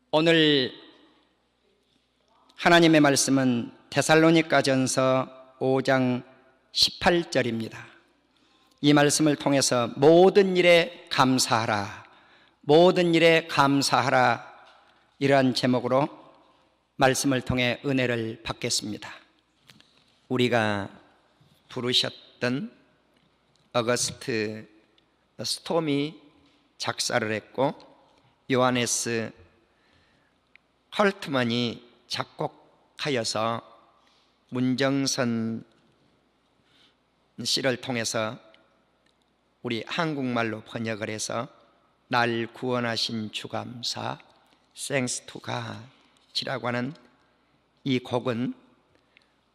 오늘 하나님의 말씀은 데살로니가전서 5장 18절입니다. 이 말씀을 통해서 모든 일에 감사하라, 모든 일에 감사하라, 이러한 제목으로 말씀을 통해 은혜를 받겠습니다. 우리가 부르셨던 어거스트 스톰이 작사를 했고 요하네스 헐트만이 작곡하여서 문정선 씨를 통해서 우리 한국말로 번역을 해서 날 구원하신 주 감사 Thanks to God이라고 하는 이 곡은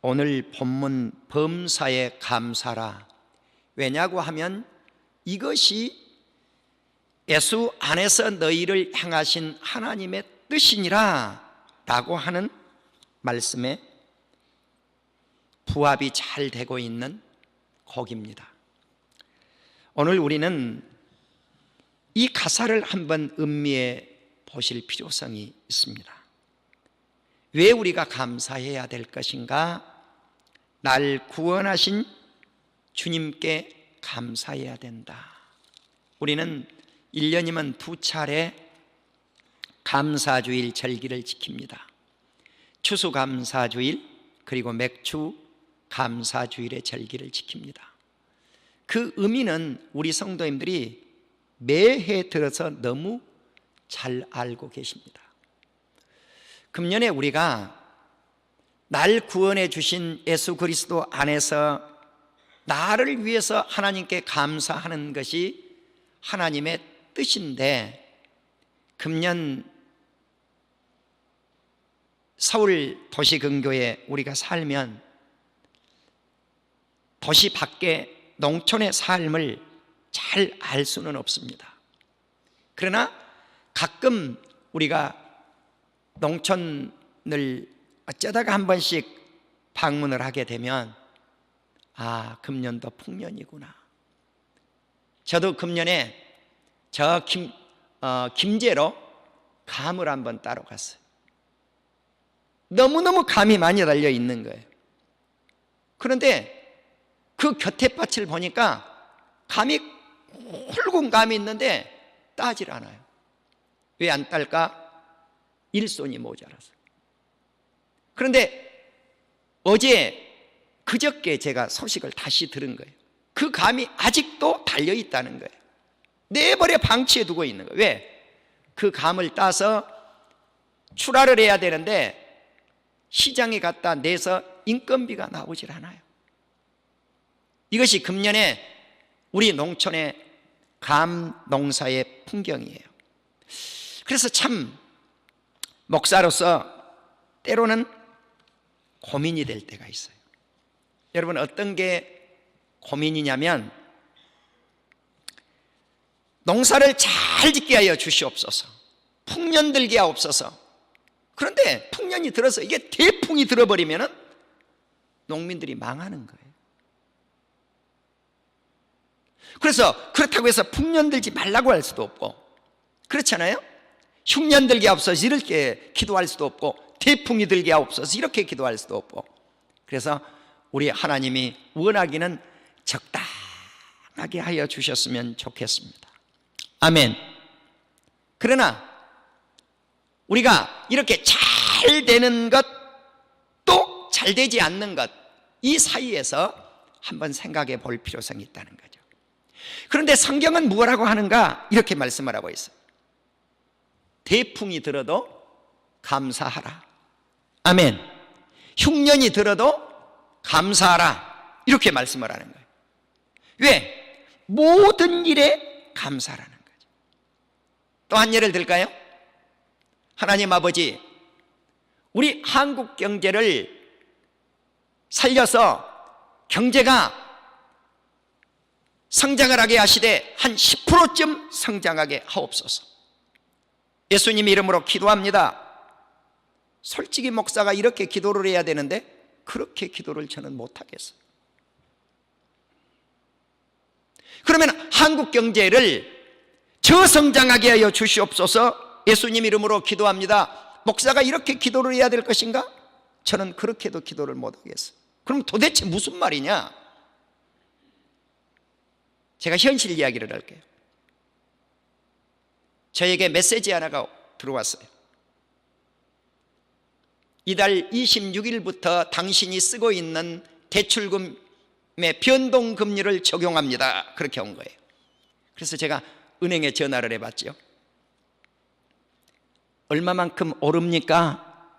오늘 본문 범사에 감사라. 왜냐고 하면 이것이 예수 안에서 너희를 향하신 하나님의 뜻이니라 라고 하는 말씀에 부합이 잘 되고 있는 곡입니다. 오늘 우리는 이 가사를 한번 음미해 보실 필요성이 있습니다. 왜 우리가 감사해야 될 것인가? 날 구원하신 주님께 감사해야 된다. 우리는 1년이면 2차례 감사주일 절기를 지킵니다. 추수감사주일 그리고 맥주 감사주일의 절기를 지킵니다. 그 의미는 우리 성도님들이 매해 들어서 너무 잘 알고 계십니다. 금년에 우리가 날 구원해 주신 예수 그리스도 안에서 나를 위해서 하나님께 감사하는 것이 하나님의 뜻인데, 금년 서울 도시근교에 우리가 살면 도시 밖에 농촌의 삶을 잘 알 수는 없습니다. 그러나 가끔 우리가 농촌을 어쩌다가 한 번씩 방문을 하게 되면 금년도 풍년이구나. 저도 금년에 저 김제로 감을 한번 따러 갔어요. 너무너무 감이 많이 달려 있는 거예요. 그런데 그 곁에 밭을 보니까 감이 굵은 감이 있는데 따질 않아요. 왜 안 딸까? 일손이 모자라서. 그런데 그저께 제가 소식을 다시 들은 거예요. 그 감이 아직도 달려 있다는 거예요. 내버려 방치해 두고 있는 거예요. 왜? 그 감을 따서 출하를 해야 되는데 시장에 갖다 내서 인건비가 나오질 않아요. 이것이 금년에 우리 농촌의 감 농사의 풍경이에요. 그래서 참 목사로서 때로는 고민이 될 때가 있어요. 여러분, 어떤 게 고민이냐면 농사를 잘 짓게 하여 주시옵소서, 풍년 들게 하옵소서. 그런데 풍년이 들어서 이게 대풍이 들어버리면 농민들이 망하는 거예요. 그래서 그렇다고 해서 풍년 들지 말라고 할 수도 없고, 그렇잖아요. 흉년 들게 하옵소서 이렇게 기도할 수도 없고, 대풍이 들게 하옵소서 이렇게 기도할 수도 없고. 그래서 우리 하나님이 원하기는 적당하게 하여 주셨으면 좋겠습니다. 아멘. 그러나 우리가 이렇게 잘 되는 것, 또 잘 되지 않는 것, 이 사이에서 한번 생각해 볼 필요성이 있다는 거죠. 그런데 성경은 뭐라고 하는가? 이렇게 말씀을 하고 있어요. 대풍이 들어도 감사하라. 아멘. 흉년이 들어도 감사하라. 이렇게 말씀을 하는 거예요. 왜? 모든 일에 감사라는 거죠. 또 한 예를 들까요? 하나님 아버지, 우리 한국 경제를 살려서 경제가 성장을 하게 하시되 한 10%쯤 성장하게 하옵소서. 예수님 이름으로 기도합니다. 솔직히 목사가 이렇게 기도를 해야 되는데 그렇게 기도를 저는 못하겠어요. 그러면 한국 경제를 저성장하게 하여 주시옵소서, 예수님 이름으로 기도합니다. 목사가 이렇게 기도를 해야 될 것인가? 저는 그렇게도 기도를 못하겠어요. 그럼 도대체 무슨 말이냐? 제가 현실 이야기를 할게요. 저에게 메시지 하나가 들어왔어요. 이달 26일부터 당신이 쓰고 있는 대출금의 변동금리를 적용합니다. 그렇게 온 거예요. 그래서 제가 은행에 전화를 해봤죠. 얼마만큼 오릅니까?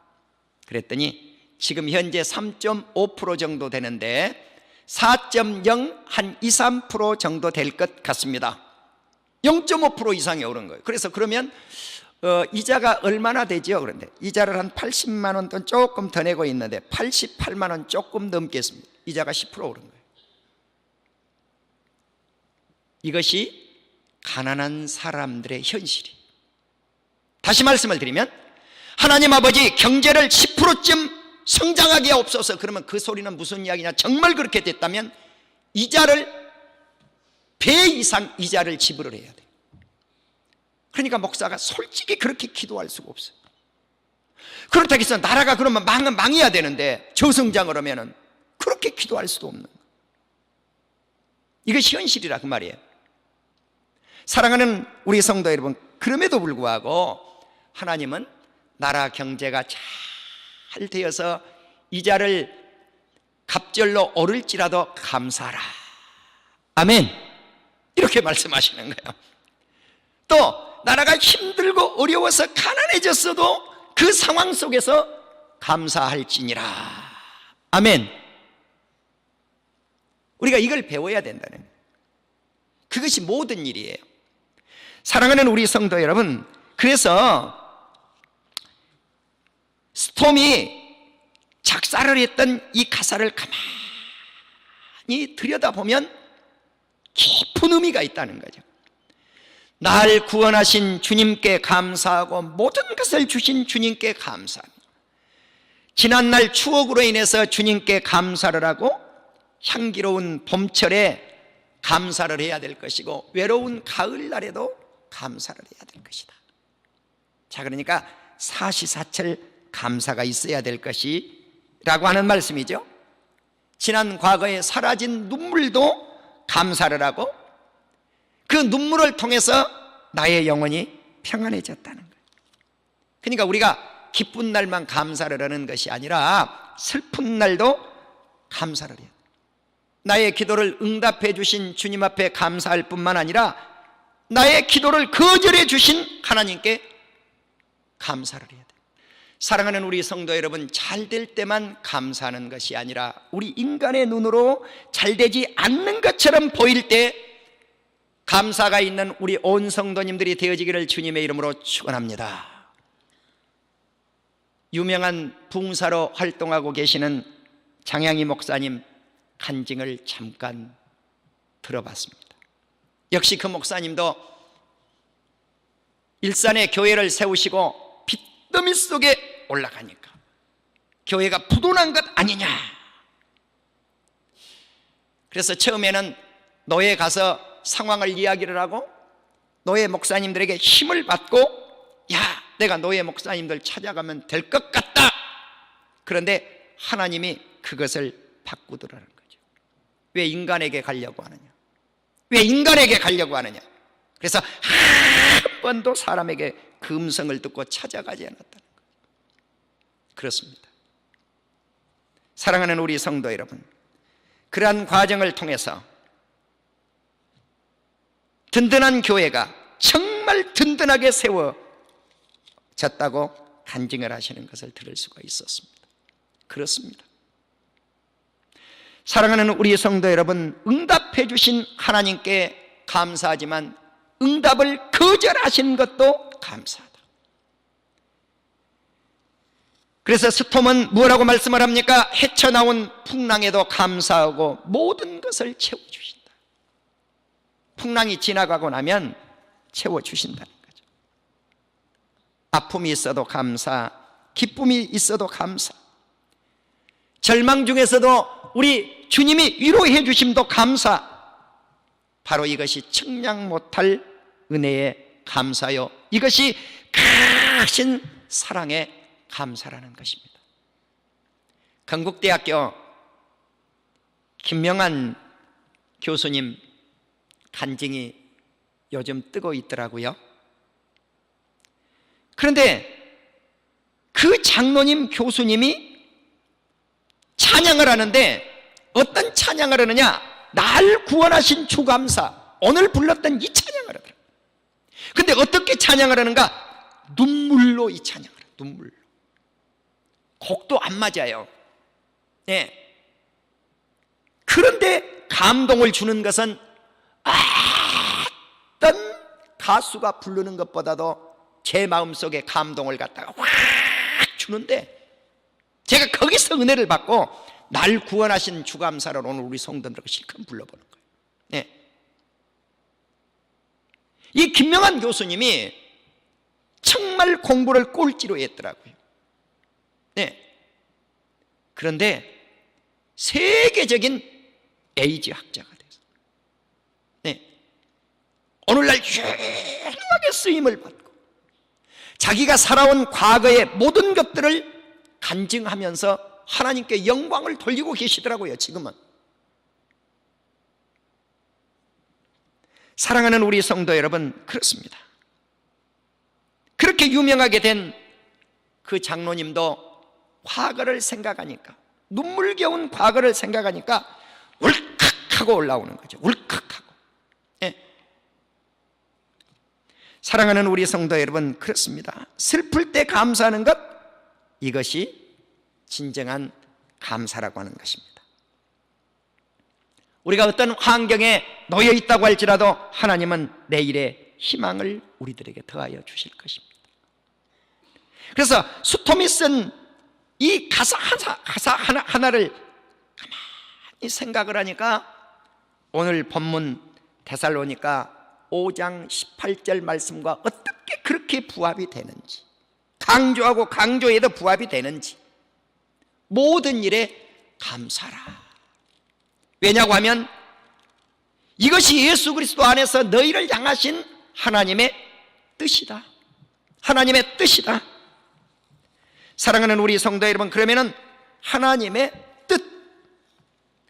그랬더니 지금 현재 3.5% 정도 되는데 4.0 한 2, 3% 정도 될 것 같습니다. 0.5% 이상이 오른 거예요. 그래서 그러면 이자가 얼마나 되죠? 그런데 이자를 한 80만 원 돈 조금 더 내고 있는데 88만 원 조금 넘겠습니다. 이자가 10% 오른 거예요. 이것이 가난한 사람들의 현실이. 다시 말씀을 드리면 하나님 아버지 경제를 10%쯤 성장하게 하옵소서. 그러면 그 소리는 무슨 이야기냐? 정말 그렇게 됐다면 이자를 배 이상 이자를 지불을 해야 돼요. 그러니까 목사가 솔직히 그렇게 기도할 수가 없어요. 그렇다고 해서 나라가 그러면 망해야 되는데 저성장을 하면은 그렇게 기도할 수도 없는 거예요. 이것이 현실이라 그 말이에요. 사랑하는 우리 성도 여러분, 그럼에도 불구하고 하나님은 나라 경제가 잘 되어서 이자를 갑절로 오를지라도 감사하라. 아멘. 이렇게 말씀하시는 거예요. 또 나라가 힘들고 어려워서 가난해졌어도 그 상황 속에서 감사할지니라. 아멘. 우리가 이걸 배워야 된다는 거예요. 그것이 모든 일이에요. 사랑하는 우리 성도 여러분, 그래서 스톰이 작사를 했던 이 가사를 가만히 들여다보면 깊은 의미가 있다는 거죠. 날 구원하신 주님께 감사하고 모든 것을 주신 주님께 감사합니다. 지난날 추억으로 인해서 주님께 감사를 하고 향기로운 봄철에 감사를 해야 될 것이고 외로운 가을날에도 감사를 해야 될 것이다. 자, 그러니까 사시사철 감사가 있어야 될 것이라고 하는 말씀이죠. 지난 과거에 사라진 눈물도 감사를 하고 그 눈물을 통해서 나의 영혼이 평안해졌다는 거예요. 그러니까 우리가 기쁜 날만 감사를 하는 것이 아니라 슬픈 날도 감사를 해요. 나의 기도를 응답해 주신 주님 앞에 감사할 뿐만 아니라 나의 기도를 거절해 주신 하나님께 감사를 해야 돼요. 사랑하는 우리 성도 여러분, 잘 될 때만 감사하는 것이 아니라 우리 인간의 눈으로 잘 되지 않는 것처럼 보일 때 감사가 있는 우리 온 성도님들이 되어지기를 주님의 이름으로 축원합니다. 유명한 붕사로 활동하고 계시는 장양희 목사님 간증을 잠깐 들어봤습니다. 역시 그 목사님도 일산에 교회를 세우시고 빚더미 속에 올라가니까 교회가 부도난 것 아니냐. 그래서 처음에는 노예 가서 상황을 이야기를 하고 노예 목사님들에게 힘을 받고, 야, 내가 노예 목사님들 찾아가면 될 것 같다. 그런데 하나님이 그것을 바꾸더라는 거죠. 왜 인간에게 가려고 하느냐? 왜 인간에게 가려고 하느냐? 그래서 한 번도 사람에게 그 음성을 듣고 찾아가지 않았다는 거죠. 그렇습니다. 사랑하는 우리 성도 여러분, 그러한 과정을 통해서 든든한 교회가 정말 든든하게 세워졌다고 간증을 하시는 것을 들을 수가 있었습니다. 그렇습니다. 사랑하는 우리 성도 여러분, 응답해 주신 하나님께 감사하지만 응답을 거절하신 것도 감사하다. 그래서 스톰은 뭐라고 말씀을 합니까? 헤쳐나온 풍랑에도 감사하고 모든 것을 채워주신다. 풍랑이 지나가고 나면 채워주신다는 거죠. 아픔이 있어도 감사, 기쁨이 있어도 감사, 절망 중에서도 우리 주님이 위로해 주심도 감사. 바로 이것이 측량 못할 은혜의 감사요, 이것이 크신 사랑에 감사라는 것입니다. 건국대학교 김명한 교수님 간증이 요즘 뜨고 있더라고요. 그런데 그 장로님 교수님이 찬양을 하는데 어떤 찬양을 하느냐? 날 구원하신 주 감사, 오늘 불렀던 이 찬양을 하더라. 근데 어떻게 찬양을 하는가? 눈물로 이 찬양을 해요. 눈물로. 곡도 안 맞아요. 예. 그런데 감동을 주는 것은 어떤 가수가 부르는 것보다도 제 마음속에 감동을 갖다가 확 주는데, 제가 거기서 은혜를 받고 날 구원하신 주 감사를 오늘 우리 성도들하고 실컷 불러보는 거예요. 네. 이 김명한 교수님이 정말 공부를 꼴찌로 했더라고요. 네. 그런데 세계적인 에이즈 학자가 됐어요. 네. 오늘날 유명하게 쓰임을 받고 자기가 살아온 과거의 모든 것들을 간증하면서 하나님께 영광을 돌리고 계시더라고요. 지금은. 사랑하는 우리 성도 여러분, 그렇습니다. 그렇게 유명하게 된 그 장로님도 과거를 생각하니까, 눈물겨운 과거를 생각하니까 울컥하고 올라오는 거죠. 울컥하고. 예. 사랑하는 우리 성도 여러분, 그렇습니다. 슬플 때 감사하는 것, 이것이 진정한 감사라고 하는 것입니다. 우리가 어떤 환경에 놓여 있다고 할지라도 하나님은 내일의 희망을 우리들에게 더하여 주실 것입니다. 그래서 수톰이 쓴 이 가사 하나를 가만히 생각을 하니까 오늘 본문 데살로니가 5장 18절 말씀과 어떻게 그렇게 부합이 되는지, 강조하고 강조해도 부합이 되는지, 모든 일에 감사라. 왜냐고 하면 이것이 예수 그리스도 안에서 너희를 향하신 하나님의 뜻이다. 하나님의 뜻이다. 사랑하는 우리 성도 여러분, 그러면은 하나님의 뜻,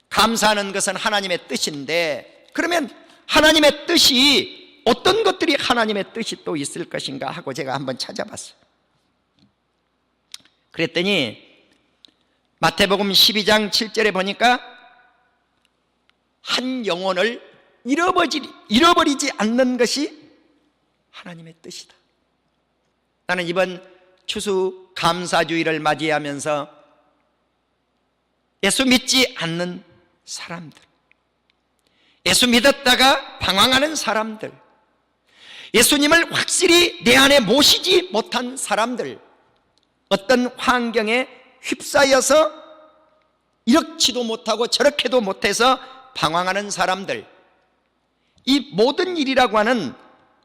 감사하는 것은 하나님의 뜻인데, 그러면 하나님의 뜻이 어떤 것들이 하나님의 뜻이 또 있을 것인가 하고 제가 한번 찾아봤어요. 그랬더니 마태복음 12장 7절에 보니까 한 영혼을 잃어버리지 않는 것이 하나님의 뜻이다. 나는 이번 추수 감사주의를 맞이하면서 예수 믿지 않는 사람들, 예수 믿었다가 방황하는 사람들, 예수님을 확실히 내 안에 모시지 못한 사람들, 어떤 환경에 휩싸여서 이렇지도 못하고 저렇게도 못해서 방황하는 사람들, 이 모든 일이라고 하는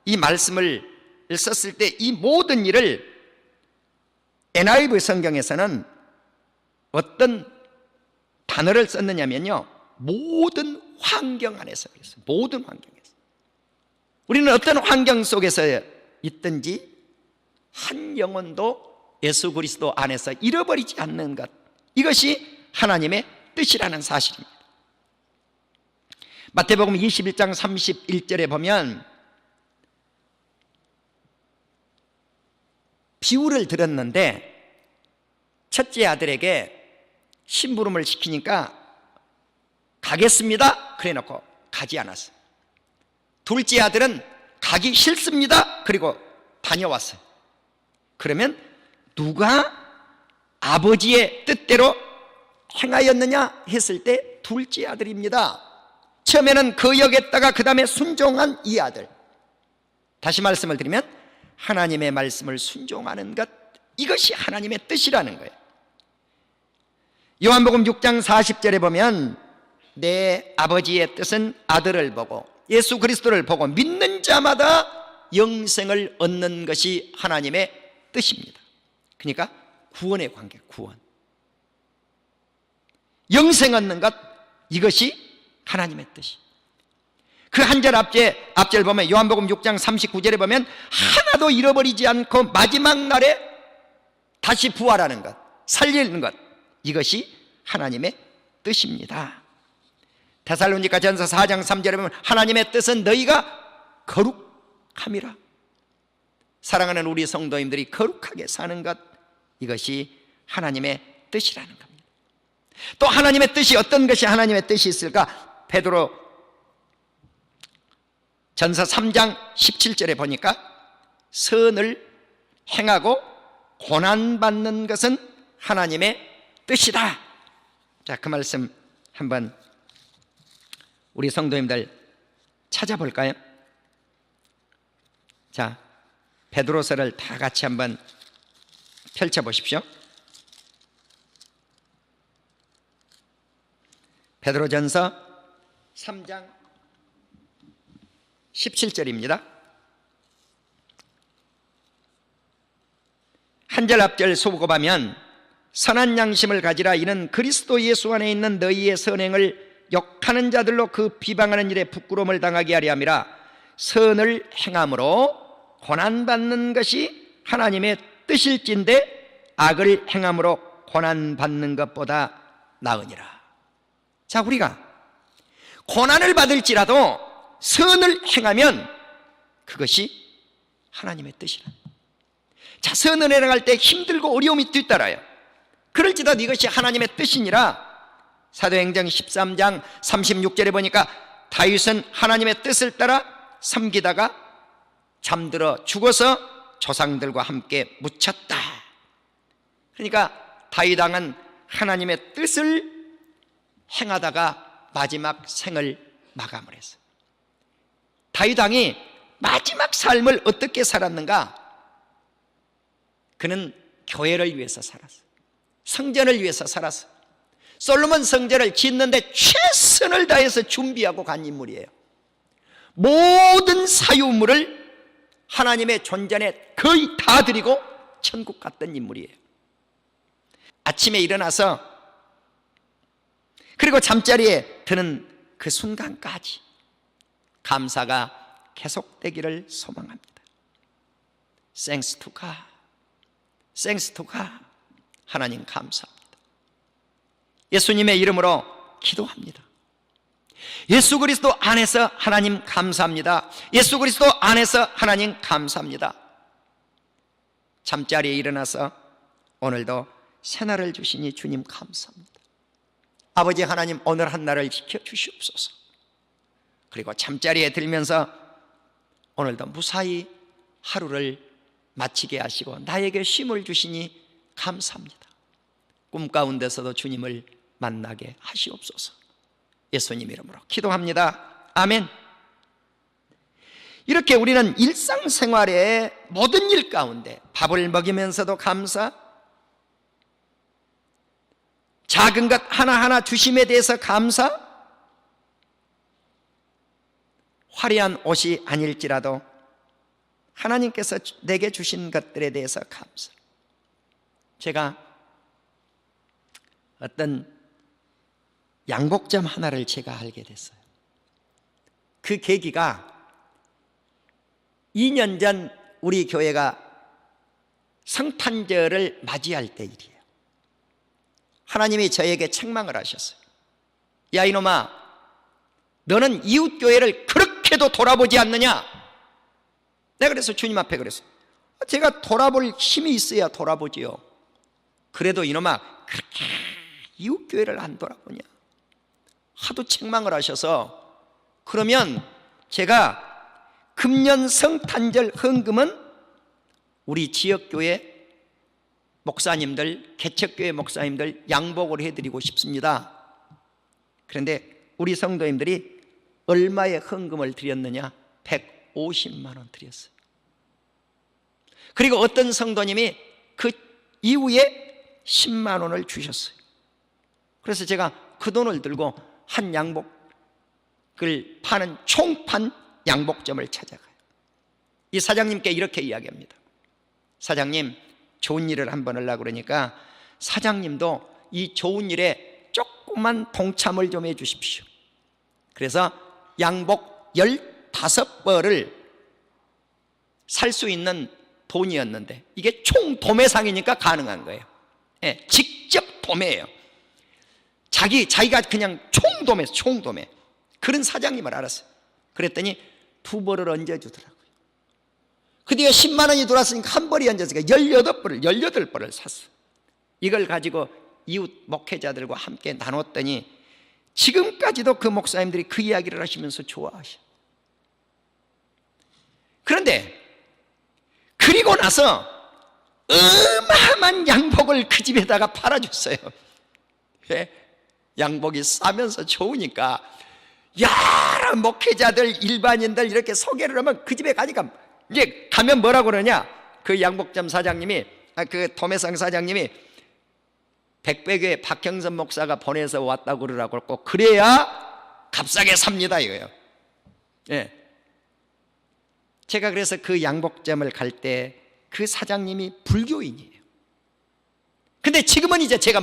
이 말씀을 썼을 때 이 모든 일을 NIV 성경에서는 어떤 단어를 썼느냐면요, 모든 환경 안에서, 모든 환경에서, 우리는 어떤 환경 속에서 있든지 한 영혼도 예수 그리스도 안에서 잃어버리지 않는 것, 이것이 하나님의 뜻이라는 사실입니다. 마태복음 21장 31절에 보면 비유를 들었는데, 첫째 아들에게 심부름을 시키니까 가겠습니다 그래 놓고 가지 않았어요. 둘째 아들은 가기 싫습니다 그리고 다녀왔어요. 그러면 누가 아버지의 뜻대로 행하였느냐 했을 때 둘째 아들입니다. 처음에는 거역했다가 그 다음에 순종한 이 아들. 다시 말씀을 드리면 하나님의 말씀을 순종하는 것, 이것이 하나님의 뜻이라는 거예요. 요한복음 6장 40절에 보면 내 아버지의 뜻은 아들을 보고 예수 그리스도를 보고 믿는 자마다 영생을 얻는 것이 하나님의 뜻입니다. 그러니까 구원의 관계, 구원, 영생 얻는 것, 이것이 하나님의 뜻이. 그 한 절 앞절 보면 요한복음 6장 39절에 보면 하나도 잃어버리지 않고 마지막 날에 다시 부활하는 것, 살리는 것, 이것이 하나님의 뜻입니다. 데살로니가 전서 4장 3절에 보면 하나님의 뜻은 너희가 거룩함이라. 사랑하는 우리 성도님들이 거룩하게 사는 것, 이것이 하나님의 뜻이라는 겁니다. 또 하나님의 뜻이 어떤 것이 하나님의 뜻이 있을까? 베드로 전서 3장 17절에 보니까 선을 행하고 고난받는 것은 하나님의 뜻이다. 자, 그 말씀 한번 우리 성도님들 찾아볼까요? 자, 베드로서를 다 같이 한번 펼쳐보십시오. 베드로전서 3장 17절입니다. 한 절 앞절 소급하면 선한 양심을 가지라. 이는 그리스도 예수 안에 있는 너희의 선행을 욕하는 자들로 그 비방하는 일에 부끄러움을 당하게 하려 함이라. 선을 행함으로 고난받는 것이 하나님의 뜻일진데 악을 행함으로 고난받는 것보다 나으니라. 자, 우리가 고난을 받을지라도 선을 행하면 그것이 하나님의 뜻이라. 자, 선을 행할 때 힘들고 어려움이 뒤따라요. 그럴지라도 이것이 하나님의 뜻이니라. 사도행전 13장 36절에 보니까 다윗은 하나님의 뜻을 따라 섬기다가 잠들어 죽어서 조상들과 함께 묻혔다. 그러니까 다윗 왕은 하나님의 뜻을 행하다가 마지막 생을 마감을 했어요. 다윗 왕이 마지막 삶을 어떻게 살았는가? 그는 교회를 위해서 살았어요. 성전을 위해서 살았어요. 솔로몬 성전을 짓는데 최선을 다해서 준비하고 간 인물이에요. 모든 사유물을 하나님의 존전에 거의 다 드리고 천국 갔던 인물이에요. 아침에 일어나서 그리고 잠자리에 드는 그 순간까지 감사가 계속되기를 소망합니다. Thanks to God. Thanks to God. 하나님 감사합니다. 예수님의 이름으로 기도합니다. 예수 그리스도 안에서 하나님 감사합니다. 예수 그리스도 안에서 하나님 감사합니다. 잠자리에 일어나서 오늘도 새날을 주시니 주님 감사합니다. 아버지 하나님, 오늘 한 날을 지켜주시옵소서. 그리고 잠자리에 들면서 오늘도 무사히 하루를 마치게 하시고 나에게 쉼을 주시니 감사합니다. 꿈 가운데서도 주님을 만나게 하시옵소서. 예수님 이름으로 기도합니다. 아멘. 이렇게 우리는 일상생활의 모든 일 가운데 밥을 먹이면서도 감사, 작은 것 하나하나 주심에 대해서 감사, 화려한 옷이 아닐지라도 하나님께서 내게 주신 것들에 대해서 감사. 제가 어떤 양복점 하나를 제가 알게 됐어요. 그 계기가 2년 전 우리 교회가 성탄절을 맞이할 때 일이에요. 하나님이 저에게 책망을 하셨어요. 야 이놈아, 너는 이웃교회를 그렇게도 돌아보지 않느냐? 내가 그래서 주님 앞에 그랬어요. 제가 돌아볼 힘이 있어야 돌아보지요. 그래도 이놈아, 그렇게 이웃교회를 안 돌아보냐? 하도 책망을 하셔서, 그러면 제가 금년 성탄절 헌금은 우리 지역교회 목사님들, 개척교회 목사님들 양복을 해드리고 싶습니다. 그런데 우리 성도님들이 얼마의 헌금을 드렸느냐? 150만 원 드렸어요. 그리고 어떤 성도님이 그 이후에 10만 원을 주셨어요. 그래서 제가 그 돈을 들고 한 양복을 파는 총판 양복점을 찾아가요. 이 사장님께 이렇게 이야기합니다. 사장님, 좋은 일을 한번 하려고 그러니까 사장님도 이 좋은 일에 조그만 동참을 좀 해 주십시오. 그래서 양복 15벌을 살 수 있는 돈이었는데 이게 총 도매상이니까 가능한 거예요. 예, 직접 도매예요. 자기가 그냥 총도매. 그런 사장님을 알았어요. 그랬더니 2벌을 얹어주더라고요. 그 뒤에 10만 원이 들어왔으니까 한 벌이 얹었으니까 18벌을 샀어. 이걸 가지고 이웃 목회자들과 함께 나눴더니 지금까지도 그 목사님들이 그 이야기를 하시면서 좋아하셔. 그런데 그리고 나서 어마어마한 양복을 그 집에다가 팔아줬어요. 왜? 양복이 싸면서 좋으니까 여러 목회자들, 일반인들 이렇게 소개를 하면 그 집에 가니까 이제 가면 뭐라고 그러냐, 그 양복점 사장님이, 그 도매상 사장님이 백백의 박형선 목사가 보내서 왔다고 그러라고 꼭 그래야 값싸게 삽니다 이거예요. 예. 제가 그래서 그 양복점을 갈 때 그 사장님이 불교인이에요. 근데 지금은 이제 제가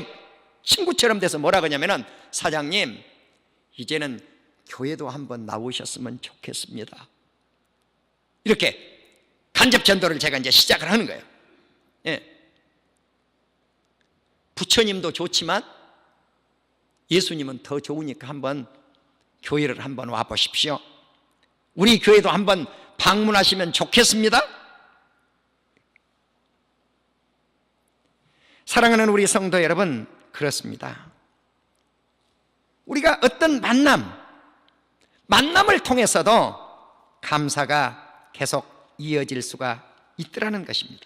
친구처럼 돼서 뭐라 그러냐면은, 사장님 이제는 교회도 한번 나오셨으면 좋겠습니다. 이렇게 간접 전도를 제가 이제 시작을 하는 거예요. 예. 부처님도 좋지만 예수님은 더 좋으니까 한번 교회를 한번 와 보십시오. 우리 교회도 한번 방문하시면 좋겠습니다. 사랑하는 우리 성도 여러분, 그렇습니다. 우리가 어떤 만남을 통해서도 감사가 계속 이어질 수가 있더라는 것입니다.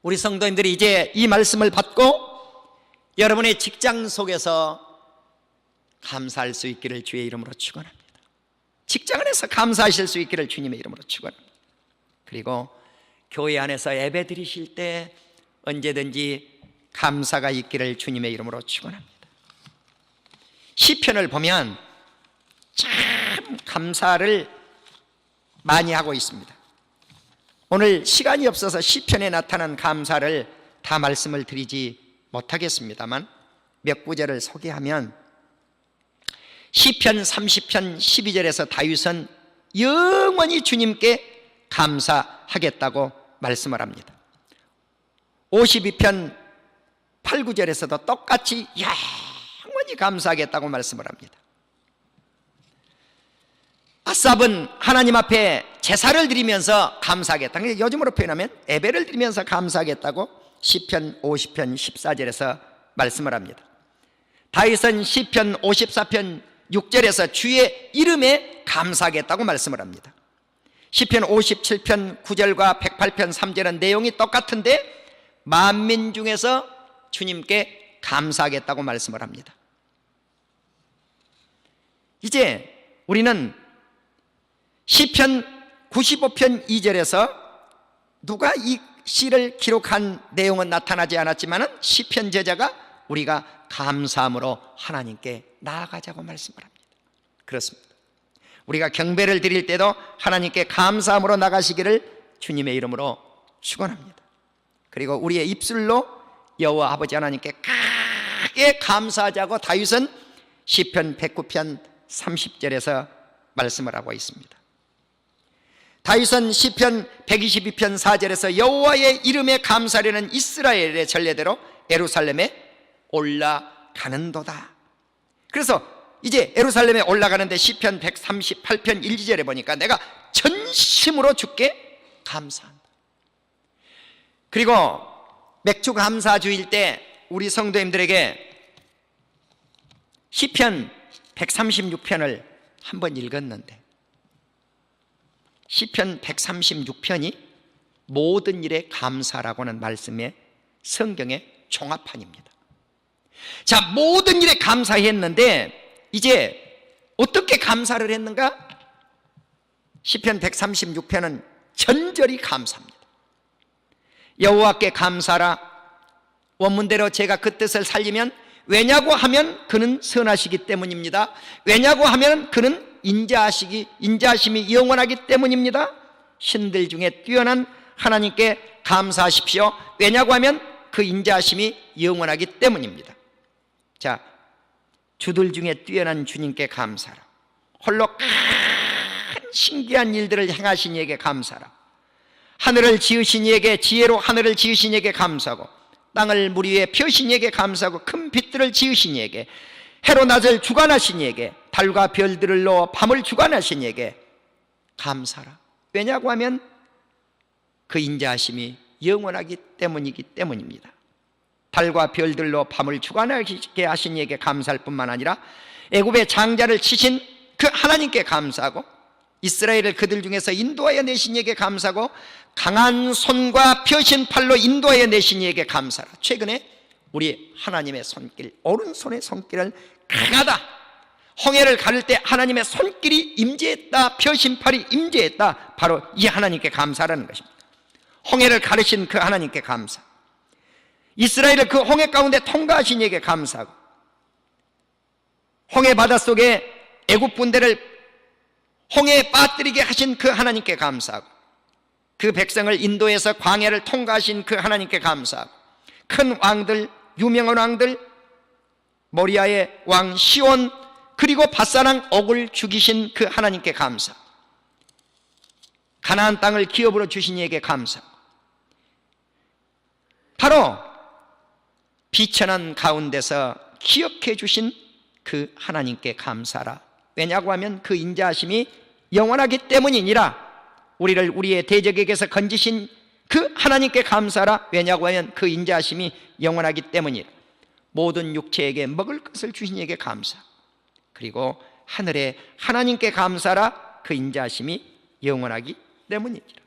우리 성도님들이 이제 이 말씀을 받고 여러분의 직장 속에서 감사할 수 있기를 주의 이름으로 축원합니다. 직장 안에서 감사하실 수 있기를 주님의 이름으로 축원합니다. 그리고 교회 안에서 예배 드리실 때 언제든지 감사가 있기를 주님의 이름으로 축원합니다. 시편을 보면 참 감사를 많이 하고 있습니다. 오늘 시간이 없어서 시편에 나타난 감사를 다 말씀을 드리지 못하겠습니다만 몇 구절을 소개하면, 시편 30편 12절에서 다윗은 영원히 주님께 감사하겠다고 말씀을 합니다. 52편 8, 9절에서도 똑같이 영원히 감사하겠다고 말씀을 합니다. 아삽은 하나님 앞에 제사를 드리면서 감사하겠다, 요즘으로 표현하면 예배를 드리면서 감사하겠다고 시편 50편 14절에서 말씀을 합니다. 다윗은 시편 54편 6절에서 주의 이름에 감사하겠다고 말씀을 합니다. 시편 57편 9절과 108편 3절은 내용이 똑같은데 만민 중에서 주님께 감사하겠다고 말씀을 합니다. 이제 우리는 시편 95편 2절에서 누가 이 시를 기록한 내용은 나타나지 않았지만 시편 제자가 우리가 감사함으로 하나님께 나아가자고 말씀을 합니다. 그렇습니다. 우리가 경배를 드릴 때도 하나님께 감사함으로 나가시기를 주님의 이름으로 축원합니다. 그리고 우리의 입술로 여호와 아버지 하나님께 크게 감사하자고 다윗은 시편 109편 30절에서 말씀을 하고 있습니다. 다윗은 시편 122편 4절에서 여호와의 이름에 감사하려는 이스라엘의 전례대로 예루살렘에 올라가는도다. 그래서 이제 예루살렘에 올라가는데 시편 138편 1, 2절에 보니까 내가 전심으로 주께 감사한다. 그리고 맥주 감사주일 때 우리 성도님들에게 시편 136편을 한번 읽었는데, 시편 136편이 모든 일에 감사라고는 말씀의 성경의 종합판입니다. 자, 모든 일에 감사했는데 이제 어떻게 감사를 했는가? 시편 136편은 전절이 감사합니다. 여호와께 감사라. 원문대로 제가 그 뜻을 살리면, 왜냐고 하면 그는 선하시기 때문입니다. 왜냐고 하면 그는 인자하심이 영원하기 때문입니다. 신들 중에 뛰어난 하나님께 감사하십시오. 왜냐고 하면 그 인자하심이 영원하기 때문입니다. 자, 주들 중에 뛰어난 주님께 감사라. 홀로 큰 신기한 일들을 행하신 이에게 감사라. 하늘을 지으신 이에게, 지혜로 하늘을 지으신 이에게 감사하고, 땅을 물 위에 펴신 이에게 감사하고, 큰 빛들을 지으신 이에게, 해로 낮을 주관하신 이에게, 달과 별들을 넣어 밤을 주관하신 이에게 감사라. 왜냐고 하면 그 인자하심이 영원하기 때문이기 때문입니다. 달과 별들로 밤을 주관하게 하신 이에게 감사할 뿐만 아니라 애굽의 장자를 치신 그 하나님께 감사하고, 이스라엘을 그들 중에서 인도하여 내신 이에게 감사하고, 강한 손과 펴신 팔로 인도하여 내신 이에게 감사라. 최근에 우리 하나님의 손길, 오른손의 손길은 강하다. 홍해를 가를 때 하나님의 손길이 임재했다, 펴신 팔이 임재했다. 바로 이 하나님께 감사라는 것입니다. 홍해를 가르신 그 하나님께 감사, 이스라엘을 그 홍해 가운데 통과하신 이에게 감사하고, 홍해 바닷속에 애굽 군대를 홍해에 빠뜨리게 하신 그 하나님께 감사하고, 그 백성을 인도해서 광야를 통과하신 그 하나님께 감사하고, 큰 왕들, 유명한 왕들, 모리아의 왕 시온, 그리고 밧사랑 옥을 죽이신 그 하나님께 감사, 가나안 땅을 기업으로 주신 이에게 감사, 바로 비천한 가운데서 기억해 주신 그 하나님께 감사라. 왜냐고 하면 그 인자하심이 영원하기 때문이니라. 우리를 우리의 대적에게서 건지신 그 하나님께 감사라. 왜냐고 하면 그 인자하심이 영원하기 때문이라. 모든 육체에게 먹을 것을 주신 이에게 감사, 그리고 하늘에 하나님께 감사라. 그 인자하심이 영원하기 때문이니라.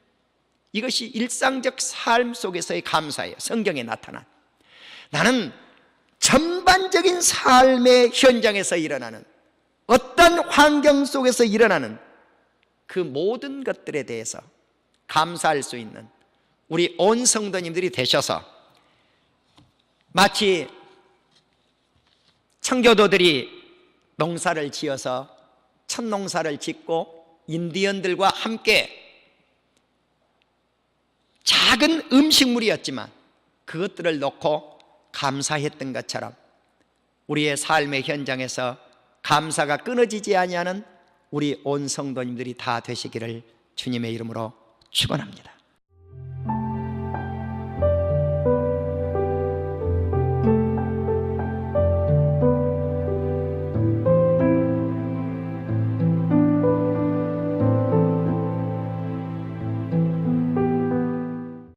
이것이 일상적 삶 속에서의 감사예요. 성경에 나타난, 나는 전반적인 삶의 현장에서 일어나는, 어떤 환경 속에서 일어나는 그 모든 것들에 대해서 감사할 수 있는 우리 온 성도님들이 되셔서, 마치 청교도들이 농사를 지어서 첫 농사를 짓고 인디언들과 함께 작은 음식물이었지만 그것들을 놓고 감사했던 것처럼, 우리의 삶의 현장에서 감사가 끊어지지 아니하는 우리 온 성도님들이 다 되시기를 주님의 이름으로 축원합니다.